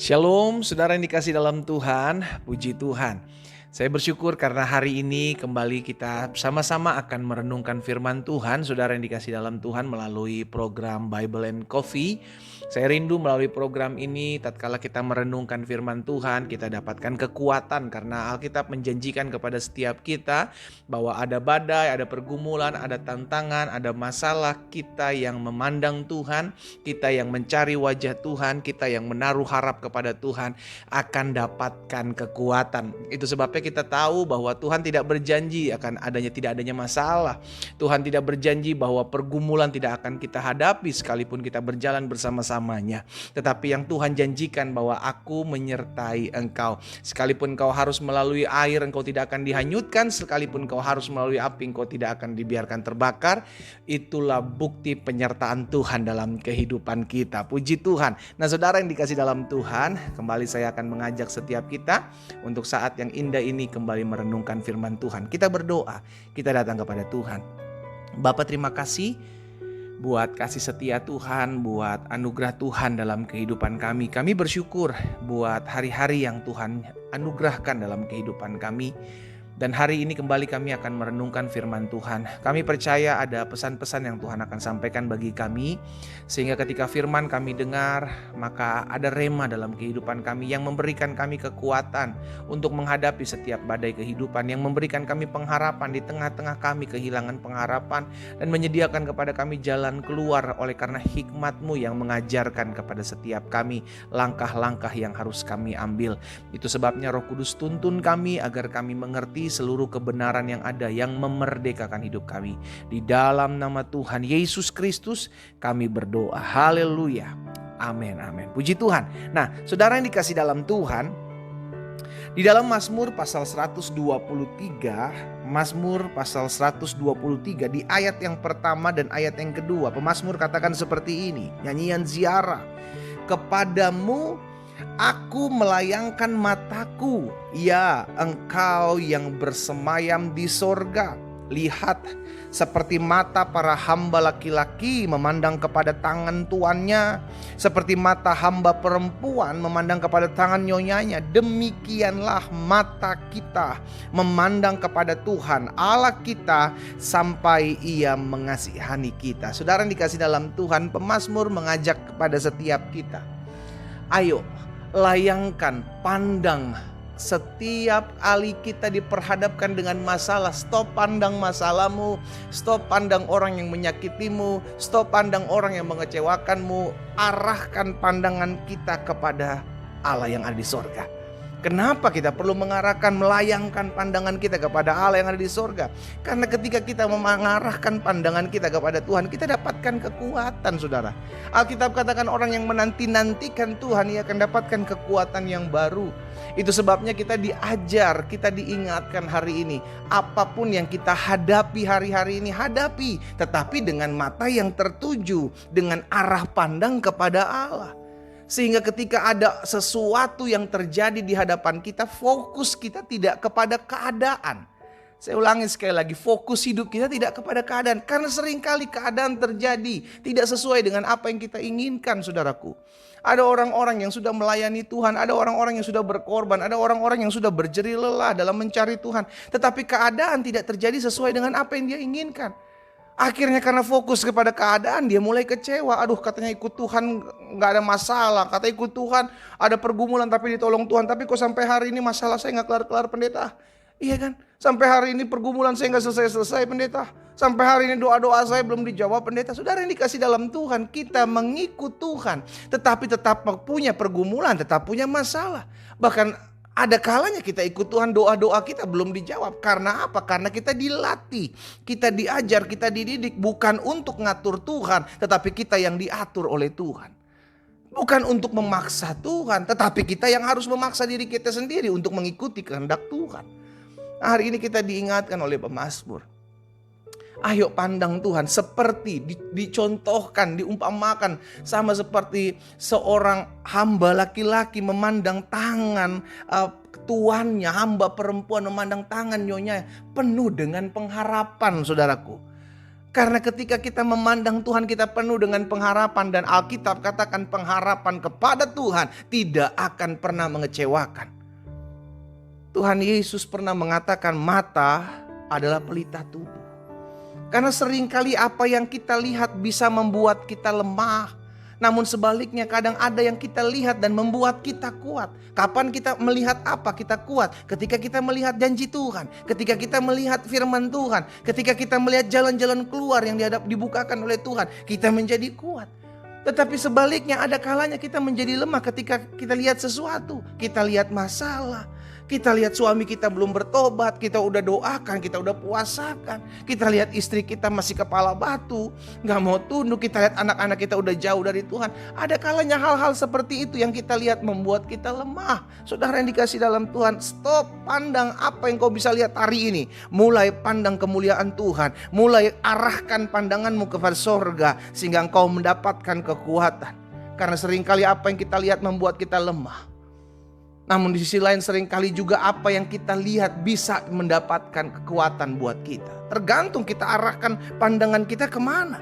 Shalom, saudara yang dikasih dalam Tuhan, puji Tuhan. Saya bersyukur karena hari ini kembali kita sama-sama akan merenungkan firman Tuhan, saudara yang dikasih dalam Tuhan melalui program Bible and Coffee. Saya rindu melalui program ini, tatkala kita merenungkan firman Tuhan, kita dapatkan kekuatan karena Alkitab menjanjikan kepada setiap kita bahwa ada badai, ada pergumulan, ada tantangan, ada masalah. Kita yang memandang Tuhan, kita yang mencari wajah Tuhan, kita yang menaruh harap kepada Tuhan akan dapatkan kekuatan. Itu sebabnya kita tahu bahwa Tuhan tidak berjanji akan tidak adanya masalah. Tuhan tidak berjanji bahwa pergumulan tidak akan kita hadapi sekalipun kita berjalan bersama-samanya. Tetapi yang Tuhan janjikan bahwa aku menyertai engkau. Sekalipun kau harus melalui air, engkau tidak akan dihanyutkan. Sekalipun kau harus melalui api, engkau tidak akan dibiarkan terbakar. Itulah bukti penyertaan Tuhan dalam kehidupan kita. Puji Tuhan. Nah, saudara yang dikasih dalam Tuhan, kembali saya akan mengajak setiap kita untuk saat yang indah ini kembali merenungkan firman Tuhan. Kita berdoa, kita datang kepada Tuhan. Bapa, terima kasih buat kasih setia Tuhan, buat anugerah Tuhan dalam kehidupan kami. Kami bersyukur buat hari-hari yang Tuhan anugerahkan dalam kehidupan kami. Dan hari ini kembali kami akan merenungkan firman Tuhan. Kami percaya ada pesan-pesan yang Tuhan akan sampaikan bagi kami. Sehingga ketika firman kami dengar, maka ada rema dalam kehidupan kami yang memberikan kami kekuatan untuk menghadapi setiap badai kehidupan. Yang memberikan kami pengharapan di tengah-tengah kami kehilangan pengharapan. Dan menyediakan kepada kami jalan keluar oleh karena hikmat-Mu yang mengajarkan kepada setiap kami langkah-langkah yang harus kami ambil. Itu sebabnya Roh Kudus tuntun kami agar kami mengerti seluruh kebenaran yang ada yang memerdekakan hidup kami. Di dalam nama Tuhan Yesus Kristus kami berdoa. Haleluya. Amin, amin. Puji Tuhan. Nah, saudara yang dikasih dalam Tuhan, di dalam Mazmur pasal 123, Mazmur pasal 123 di ayat yang pertama dan ayat yang kedua, pemazmur katakan seperti ini, nyanyian ziarah. Kepadamu aku melayangkan mataku, ya Engkau yang bersemayam di sorga. Lihat, seperti mata para hamba laki-laki memandang kepada tangan tuannya, seperti mata hamba perempuan memandang kepada tangan nyonyanya, demikianlah mata kita memandang kepada Tuhan Allah kita sampai Ia mengasihani kita. Saudara yang dikasih dalam Tuhan, pemazmur mengajak kepada setiap kita, ayo layangkan, pandang. Setiap kali kita diperhadapkan dengan masalah, stop pandang masalahmu, stop pandang orang yang menyakitimu, stop pandang orang yang mengecewakanmu. Arahkan pandangan kita kepada Allah yang ada di sorga. Kenapa kita perlu melayangkan pandangan kita kepada Allah yang ada di sorga? Karena ketika kita mengarahkan pandangan kita kepada Tuhan, kita dapatkan kekuatan, saudara. Alkitab katakan orang yang menanti-nantikan Tuhan, ia akan dapatkan kekuatan yang baru. Itu sebabnya kita diajar, kita diingatkan hari ini, apapun yang kita hadapi hari-hari ini, hadapi. Tetapi dengan mata yang tertuju, dengan arah pandang kepada Allah. Sehingga ketika ada sesuatu yang terjadi di hadapan kita, fokus kita tidak kepada keadaan. Saya ulangi sekali lagi, fokus hidup kita tidak kepada keadaan. Karena seringkali keadaan terjadi tidak sesuai dengan apa yang kita inginkan, saudaraku. Ada orang-orang yang sudah melayani Tuhan, ada orang-orang yang sudah berkorban, ada orang-orang yang sudah berjerih lelah dalam mencari Tuhan. Tetapi keadaan tidak terjadi sesuai dengan apa yang dia inginkan. Akhirnya karena fokus kepada keadaan, dia mulai kecewa. Aduh, katanya ikut Tuhan gak ada masalah. Kata ikut Tuhan ada pergumulan tapi ditolong Tuhan. Tapi kok sampai hari ini masalah saya gak kelar-kelar, pendeta? Iya kan? Sampai hari ini pergumulan saya gak selesai-selesai, pendeta. Sampai hari ini doa-doa saya belum dijawab, pendeta. Saudara yang dikasih dalam Tuhan, kita mengikut Tuhan. Tetapi tetap punya pergumulan, tetap punya masalah. Bahkan ada kalanya kita ikut Tuhan, doa-doa kita belum dijawab. Karena apa? Karena kita dilatih, kita diajar, kita dididik. Bukan untuk ngatur Tuhan, tetapi kita yang diatur oleh Tuhan. Bukan untuk memaksa Tuhan, tetapi kita yang harus memaksa diri kita sendiri untuk mengikuti kehendak Tuhan. Nah, hari ini kita diingatkan oleh pemazmur. Ayo pandang Tuhan, seperti dicontohkan, diumpamakan sama seperti seorang hamba laki-laki memandang tangan tuannya, hamba perempuan memandang tangan nyonya, penuh dengan pengharapan, saudaraku. Karena ketika kita memandang Tuhan, kita penuh dengan pengharapan. Dan Alkitab katakan pengharapan kepada Tuhan tidak akan pernah mengecewakan. Tuhan Yesus pernah mengatakan mata adalah pelita tubuh. Karena seringkali apa yang kita lihat bisa membuat kita lemah. Namun sebaliknya kadang ada yang kita lihat dan membuat kita kuat. Kapan kita melihat apa kita kuat? Ketika kita melihat janji Tuhan. Ketika kita melihat firman Tuhan. Ketika kita melihat jalan-jalan keluar yang dibukakan oleh Tuhan. Kita menjadi kuat. Tetapi sebaliknya ada kalanya kita menjadi lemah ketika kita lihat sesuatu. Kita lihat masalah. Kita lihat suami kita belum bertobat, kita udah doakan, kita udah puasakan. Kita lihat istri kita masih kepala batu, gak mau tunduk. Kita lihat anak-anak kita udah jauh dari Tuhan. Ada kalanya hal-hal seperti itu yang kita lihat membuat kita lemah. Saudara yang dikasih dalam Tuhan, stop, pandang apa yang kau bisa lihat hari ini. Mulai pandang kemuliaan Tuhan. Mulai arahkan pandanganmu kepada sorga, sehingga engkau mendapatkan kekuatan. Karena seringkali apa yang kita lihat membuat kita lemah. Namun di sisi lain seringkali juga apa yang kita lihat bisa mendapatkan kekuatan buat kita. Tergantung kita arahkan pandangan kita kemana.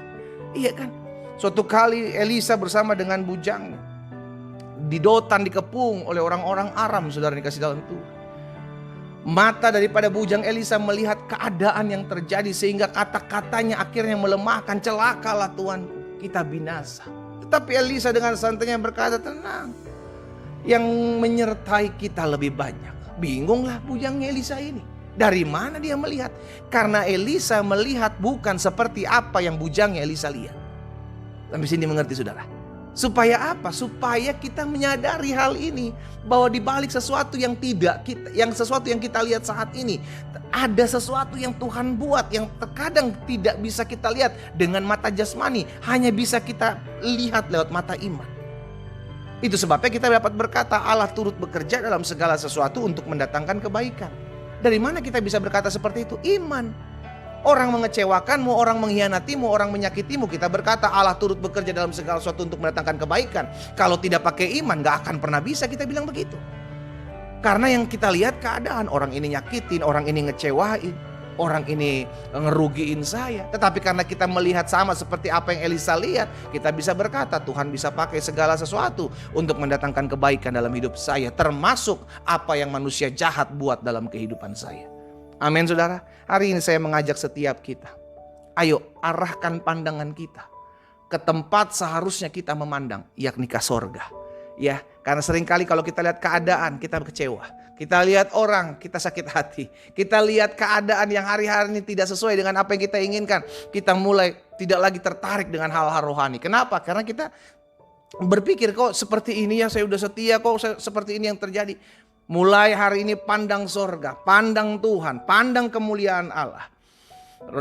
Iya kan? Suatu kali Elisa bersama dengan bujangnya di Dotan dikepung oleh orang-orang Aram, saudara dikasih dalam Tuhan. Mata daripada bujang Elisa melihat keadaan yang terjadi sehingga kata-katanya akhirnya melemahkan. Celakalah Tuanku, kita binasa. Tetapi Elisa dengan santainya berkata, tenang. Yang menyertai kita lebih banyak. Bingunglah bujangnya Elisa ini. Dari mana dia melihat? Karena Elisa melihat bukan seperti apa yang bujangnya Elisa lihat. Sampai sini mengerti saudara? Supaya apa? Supaya kita menyadari hal ini. Bahwa di balik sesuatu yang sesuatu yang kita lihat saat ini, ada sesuatu yang Tuhan buat yang terkadang tidak bisa kita lihat dengan mata jasmani. Hanya bisa kita lihat lewat mata iman. Itu sebabnya kita dapat berkata Allah turut bekerja dalam segala sesuatu untuk mendatangkan kebaikan. Dari mana kita bisa berkata seperti itu? Iman. Orang mengecewakanmu, orang mengkhianatimu, orang menyakitimu, kita berkata Allah turut bekerja dalam segala sesuatu untuk mendatangkan kebaikan. Kalau tidak pakai iman gak akan pernah bisa kita bilang begitu. Karena yang kita lihat keadaan, orang ini nyakitin, orang ini ngecewain, orang ini ngerugiin saya. Tetapi karena kita melihat sama seperti apa yang Elisa lihat, kita bisa berkata Tuhan bisa pakai segala sesuatu untuk mendatangkan kebaikan dalam hidup saya. Termasuk apa yang manusia jahat buat dalam kehidupan saya. Amin saudara. Hari ini saya mengajak setiap kita. Ayo arahkan pandangan kita ke tempat seharusnya kita memandang, yakni ke sorga. Ya, karena seringkali kalau kita lihat keadaan kita kecewa. Kita lihat orang, kita sakit hati. Kita lihat keadaan yang hari-hari ini tidak sesuai dengan apa yang kita inginkan. Kita mulai tidak lagi tertarik dengan hal-hal rohani. Kenapa? Karena kita berpikir kok seperti ini ya, saya udah setia kok seperti ini yang terjadi. Mulai hari ini pandang sorga, pandang Tuhan, pandang kemuliaan Allah.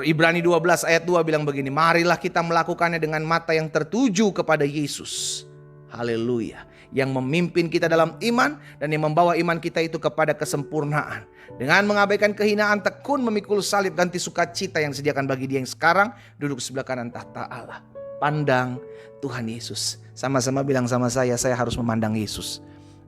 Ibrani 12 ayat 2 bilang begini, marilah kita melakukannya dengan mata yang tertuju kepada Yesus. Haleluya. Yang memimpin kita dalam iman dan yang membawa iman kita itu kepada kesempurnaan. Dengan mengabaikan kehinaan, tekun memikul salib, ganti sukacita yang disediakan bagi dia yang sekarang duduk sebelah kanan tahta Allah. Pandang Tuhan Yesus. Sama-sama bilang sama saya harus memandang Yesus,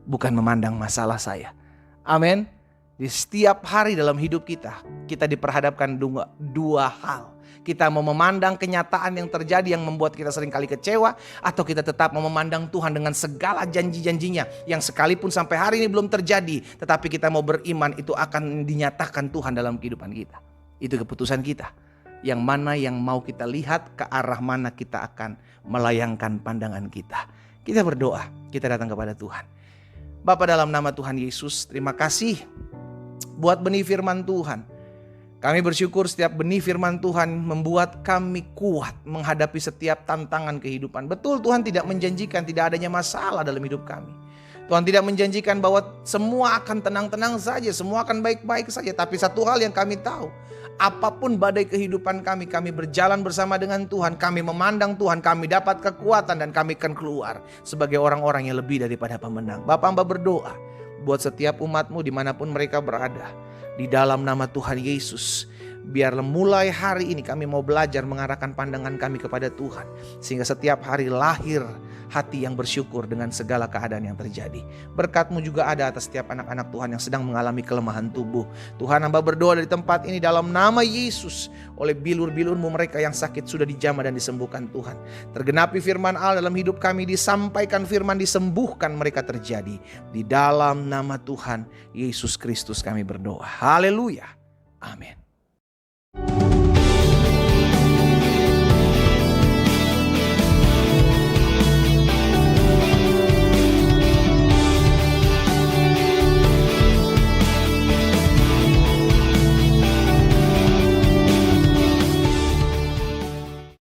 bukan memandang masalah saya. Amin. Di setiap hari dalam hidup kita diperhadapkan dua hal. Kita mau memandang kenyataan yang terjadi yang membuat kita seringkali kecewa, atau kita tetap mau memandang Tuhan dengan segala janji-janjinya yang sekalipun sampai hari ini belum terjadi, tetapi kita mau beriman itu akan dinyatakan Tuhan dalam kehidupan kita. Itu keputusan kita. Yang mana yang mau kita lihat, ke arah mana kita akan melayangkan pandangan kita. Kita berdoa, kita datang kepada Tuhan. Bapa, dalam nama Tuhan Yesus, terima kasih buat benih firman Tuhan. Kami bersyukur setiap benih firman Tuhan membuat kami kuat menghadapi setiap tantangan kehidupan. Betul, Tuhan tidak menjanjikan tidak adanya masalah dalam hidup kami. Tuhan tidak menjanjikan bahwa semua akan tenang-tenang saja, semua akan baik-baik saja. Tapi satu hal yang kami tahu, apapun badai kehidupan kami berjalan bersama dengan Tuhan. Kami memandang Tuhan, kami dapat kekuatan dan kami akan keluar sebagai orang-orang yang lebih daripada pemenang. Bapa, hamba berdoa buat setiap umat-Mu dimanapun mereka berada. Di dalam nama Tuhan Yesus, Biarlah mulai hari ini kami mau belajar mengarahkan pandangan kami kepada Tuhan, sehingga setiap hari lahir hati yang bersyukur dengan segala keadaan yang terjadi. Berkat-Mu juga ada atas setiap anak-anak Tuhan yang sedang mengalami kelemahan tubuh. Tuhan, hamba berdoa dari tempat ini dalam nama Yesus, oleh bilur-bilur-Mu mereka yang sakit sudah dijamah dan disembuhkan Tuhan. Tergenapi firman Allah dalam hidup kami, disampaikan firman, disembuhkan mereka terjadi. Di dalam nama Tuhan Yesus Kristus kami berdoa. Haleluya. Amin.